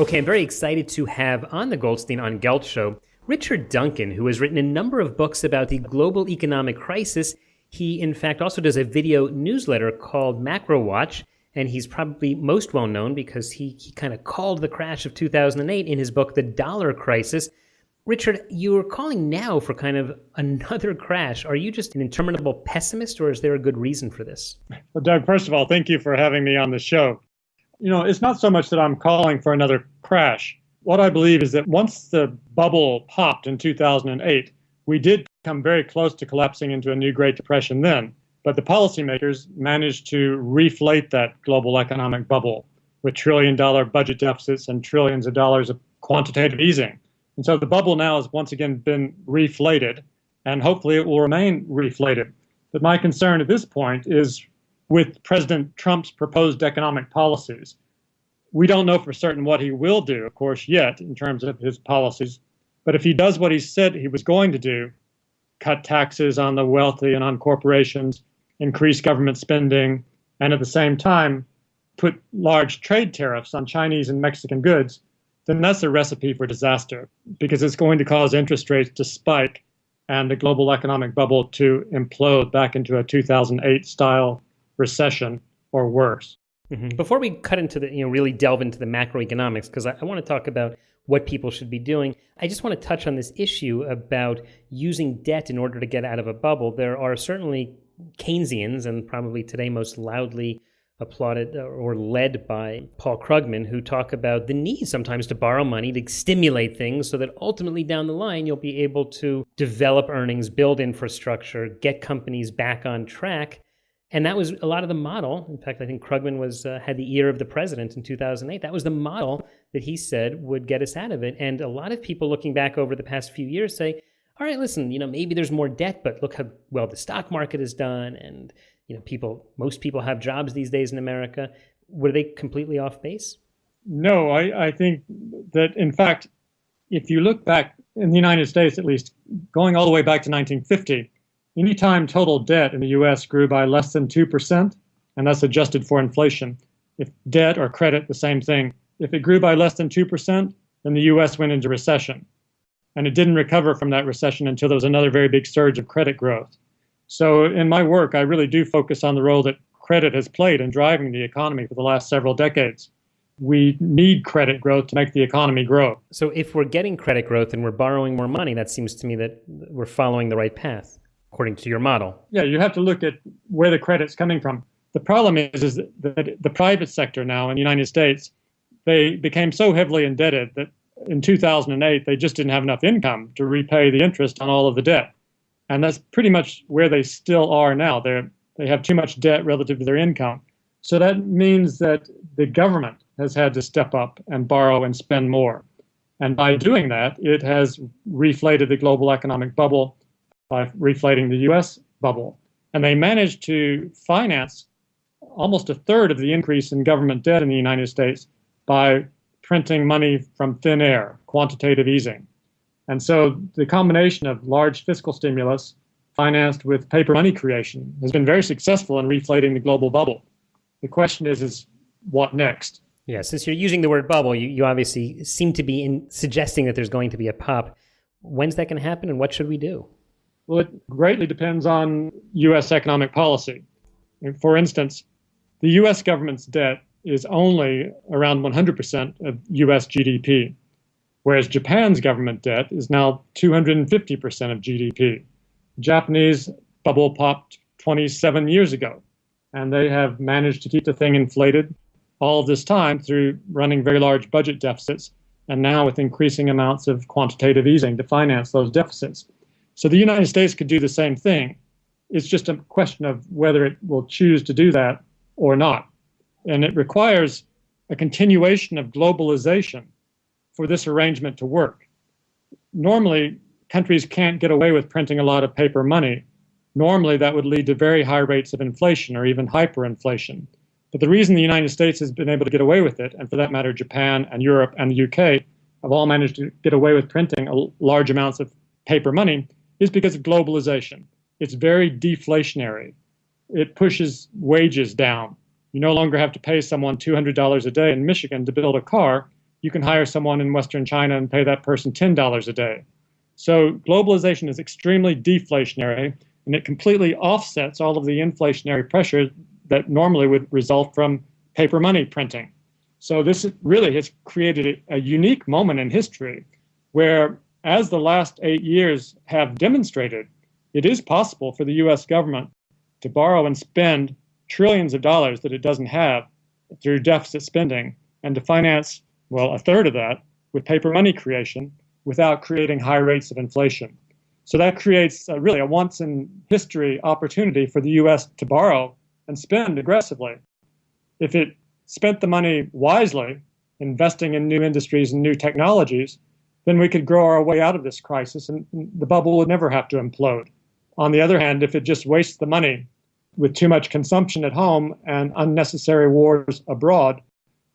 Okay, I'm very excited to have on the Goldstein on Gelt show Richard Duncan, who has written a number of books about the global economic crisis. He, in fact, also does a video newsletter called Macro Watch, and he's probably most well known because he kind of called the crash of 2008 in his book, The Dollar Crisis. Richard, you're calling now for kind of another crash. Are you just an interminable pessimist, or is there a good reason for this? Well, Doug, first of all, thank you for having me on the show. It's not so much that I'm calling for another crash. What I believe is that once the bubble popped in 2008, we did come very close to collapsing into a new Great Depression then. But the policymakers managed to reflate that global economic bubble with trillion-dollar budget deficits and trillions of dollars of quantitative easing. And so the bubble now has once again been reflated, and hopefully it will remain reflated. But my concern at this point is with President Trump's proposed economic policies. We don't know for certain what he will do, of course, yet in terms of his policies. But if he does what he said he was going to do, cut taxes on the wealthy and on corporations, increase government spending, and at the same time put large trade tariffs on Chinese and Mexican goods, then that's a recipe for disaster because it's going to cause interest rates to spike and the global economic bubble to implode back into a 2008 style recession or worse. Mm-hmm. Before we cut into the, really delve into the macroeconomics, because I want to talk about what people should be doing, I just want to touch on this issue about using debt in order to get out of a bubble. There are certainly Keynesians, and probably today most loudly applauded or led by Paul Krugman, who talk about the need sometimes to borrow money to stimulate things so that ultimately down the line you'll be able to develop earnings, build infrastructure, get companies back on track. And that was a lot of the model. In fact, I think Krugman had the ear of the president in 2008. That was the model that he said would get us out of it. And a lot of people looking back over the past few years say, all right, listen, maybe there's more debt, but look how well the stock market has done. And, most people have jobs these days in America. Were they completely off base? No, I think that, in fact, if you look back in the United States, at least going all the way back to 1950, anytime total debt in the U.S. grew by less than 2%, and that's adjusted for inflation, if debt or credit, the same thing, if it grew by less than 2%, then the U.S. went into recession. And it didn't recover from that recession until there was another very big surge of credit growth. So in my work, I really do focus on the role that credit has played in driving the economy for the last several decades. We need credit growth to make the economy grow. So if we're getting credit growth and we're borrowing more money, that seems to me that we're following the right path, according to your model. Yeah, you have to look at where the credit's coming from. The problem is that the private sector now in the United States, they became so heavily indebted that in 2008, they just didn't have enough income to repay the interest on all of the debt. And that's pretty much where they still are now. They have too much debt relative to their income. So that means that the government has had to step up and borrow and spend more. And by doing that, it has reflated the global economic bubble by reflating the U.S. bubble. And they managed to finance almost a third of the increase in government debt in the United States by printing money from thin air, quantitative easing. And so the combination of large fiscal stimulus financed with paper money creation has been very successful in reflating the global bubble. The question is what next? Yeah, since you're using the word bubble, you obviously seem to be suggesting that there's going to be a pop. When's that going to happen and what should we do? Well, it greatly depends on U.S. economic policy. For instance, the U.S. government's debt is only around 100% of U.S. GDP, whereas Japan's government debt is now 250% of GDP. Japanese bubble popped 27 years ago, and they have managed to keep the thing inflated all of this time through running very large budget deficits, and now with increasing amounts of quantitative easing to finance those deficits. So the United States could do the same thing. It's just a question of whether it will choose to do that or not. And it requires a continuation of globalization for this arrangement to work. Normally, countries can't get away with printing a lot of paper money. Normally, that would lead to very high rates of inflation or even hyperinflation. But the reason the United States has been able to get away with it, and for that matter, Japan and Europe and the UK have all managed to get away with printing large amounts of paper money, is because of globalization. It's very deflationary. It pushes wages down. You no longer have to pay someone $200 a day in Michigan to build a car. you can hire someone in Western China and pay that person $10 a day. So globalization is extremely deflationary, and it completely offsets all of the inflationary pressure that normally would result from paper money printing. So this really has created a unique moment in history where, as the last 8 years have demonstrated, it is possible for the US government to borrow and spend trillions of dollars that it doesn't have through deficit spending, and to finance, well, a third of that with paper money creation without creating high rates of inflation. So that creates really a once in history opportunity for the US to borrow and spend aggressively. If it spent the money wisely, investing in new industries and new technologies, then we could grow our way out of this crisis and the bubble would never have to implode. On the other hand, if it just wastes the money with too much consumption at home and unnecessary wars abroad,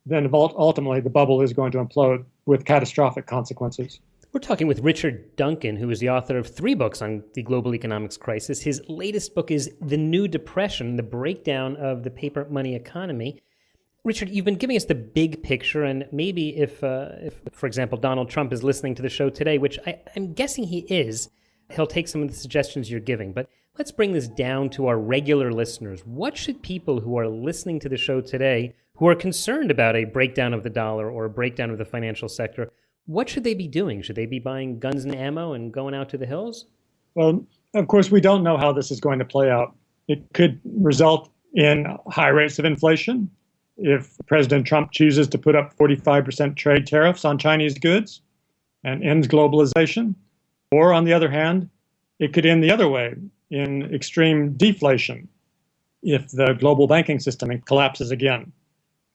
then ultimately the bubble is going to implode with catastrophic consequences. We're talking with Richard Duncan, who is the author of 3 books on the global economics crisis. His latest book is The New Depression, the breakdown of the paper money economy. Richard, you've been giving us the big picture, and maybe if for example, Donald Trump is listening to the show today, which I'm guessing he is, he'll take some of the suggestions you're giving. But let's bring this down to our regular listeners. What should people who are listening to the show today, who are concerned about a breakdown of the dollar or a breakdown of the financial sector, what should they be doing? Should they be buying guns and ammo and going out to the hills? Well, of course, we don't know how this is going to play out. It could result in high rates of inflation if President Trump chooses to put up 45% trade tariffs on Chinese goods and ends globalization. Or on the other hand, it could end the other way in extreme deflation if the global banking system collapses again.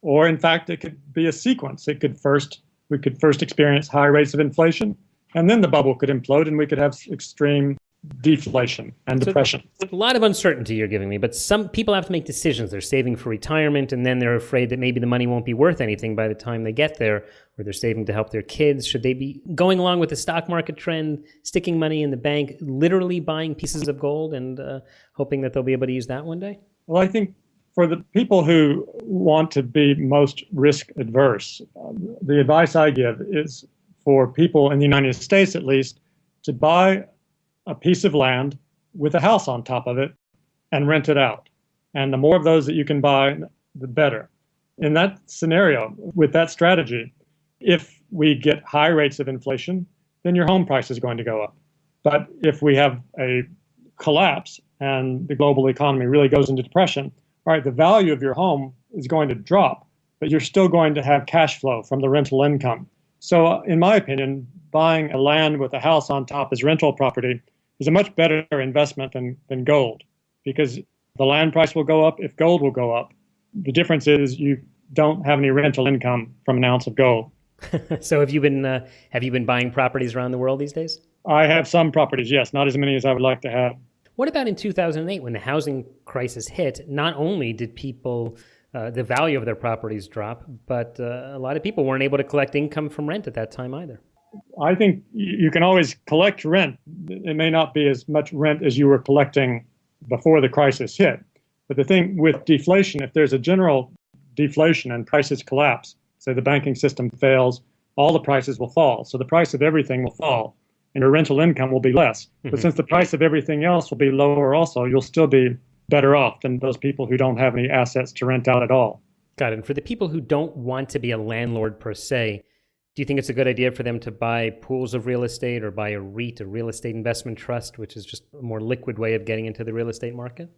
Or in fact, it could be a sequence. We could first experience high rates of inflation, and then the bubble could implode and we could have extreme deflation and depression. A lot of uncertainty you're giving me, but some people have to make decisions. They're saving for retirement, and then they're afraid that maybe the money won't be worth anything by the time they get there, or they're saving to help their kids. Should they be going along with the stock market trend, sticking money in the bank, literally buying pieces of gold and hoping that they'll be able to use that one day? Well, I think for the people who want to be most risk adverse, the advice I give is for people in the United States, at least, to buy a piece of land with a house on top of it and rent it out. And the more of those that you can buy, the better. In that scenario, with that strategy, if we get high rates of inflation, then your home price is going to go up. But if we have a collapse and the global economy really goes into depression, all right, the value of your home is going to drop, but you're still going to have cash flow from the rental income. So in my opinion, buying a land with a house on top as rental property is a much better investment than gold, because the land price will go up if gold will go up. The difference is you don't have any rental income from an ounce of gold. So have you been buying properties around the world these days? I have some properties, yes, not as many as I would like to have. What about in 2008 when the housing crisis hit? Not only did people, the value of their properties drop, but a lot of people weren't able to collect income from rent at that time either. I think you can always collect rent. It may not be as much rent as you were collecting before the crisis hit. But the thing with deflation, if there's a general deflation and prices collapse, say the banking system fails, all the prices will fall. So the price of everything will fall and your rental income will be less. Mm-hmm. But since the price of everything else will be lower also, you'll still be better off than those people who don't have any assets to rent out at all. Got it. And for the people who don't want to be a landlord per se, do you think it's a good idea for them to buy pools of real estate or buy a REIT, a real estate investment trust, which is just a more liquid way of getting into the real estate market?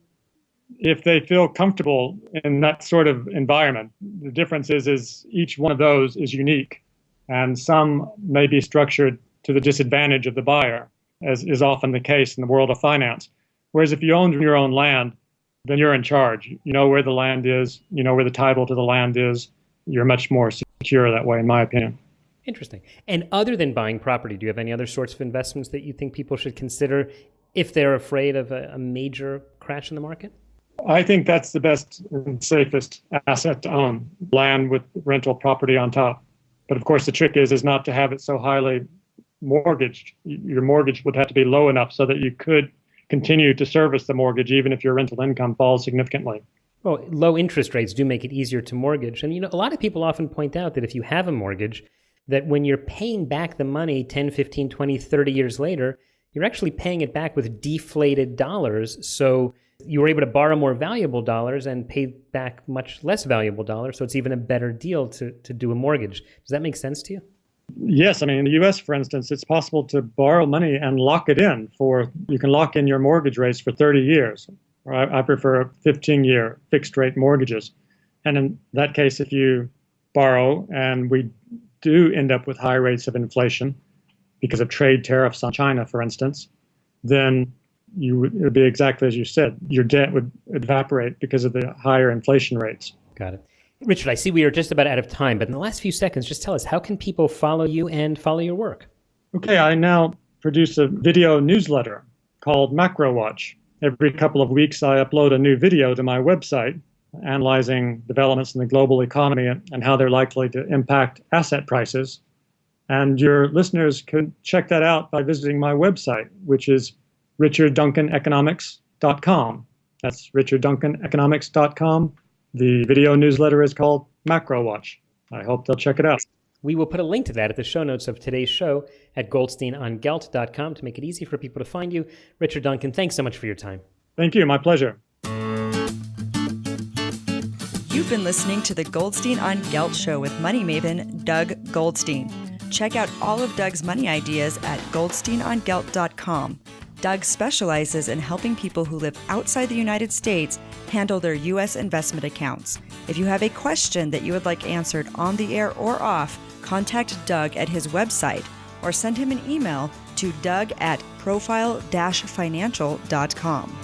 If they feel comfortable in that sort of environment, the difference is each one of those is unique. And some may be structured to the disadvantage of the buyer, as is often the case in the world of finance. Whereas if you own your own land, then you're in charge. You know where the land is, you know where the title to the land is. You're much more secure that way, in my opinion. Interesting. And other than buying property, do you have any other sorts of investments that you think people should consider if they're afraid of a major crash in the market? I think that's the best and safest asset to own, land with rental property on top. But of course, the trick is not to have it so highly mortgaged. Your mortgage would have to be low enough so that you could continue to service the mortgage even if your rental income falls significantly. Well, low interest rates do make it easier to mortgage. And, a lot of people often point out that if you have a mortgage, that when you're paying back the money 10, 15, 20, 30 years later, you're actually paying it back with deflated dollars. So you were able to borrow more valuable dollars and pay back much less valuable dollars. So it's even a better deal to do a mortgage. Does that make sense to you? Yes. I mean, in the US, for instance, it's possible to borrow money and lock it in you can lock in your mortgage rates for 30 years. Or I prefer 15-year fixed rate mortgages. And in that case, if you borrow and we do end up with high rates of inflation because of trade tariffs on China, for instance, then it would be exactly as you said. Your debt would evaporate because of the higher inflation rates. Got it. Richard, I see we are just about out of time, but in the last few seconds, just tell us, how can people follow you and follow your work? Okay, I now produce a video newsletter called Macro Watch. Every couple of weeks, I upload a new video to my website analyzing developments in the global economy and how they're likely to impact asset prices. And your listeners can check that out by visiting my website, which is richardduncaneconomics.com. That's richardduncaneconomics.com. The video newsletter is called Macro Watch. I hope they'll check it out. We will put a link to that at the show notes of today's show at goldsteinongelt.com to make it easy for people to find you. Richard Duncan, thanks so much for your time. Thank you. My pleasure. You've been listening to the Goldstein on Gelt show with money maven Doug Goldstein. Check out all of Doug's money ideas at goldsteinongelt.com. Doug specializes in helping people who live outside the United States handle their U.S. investment accounts. If you have a question that you would like answered on the air or off, contact Doug at his website or send him an email to doug@profile-financial.com.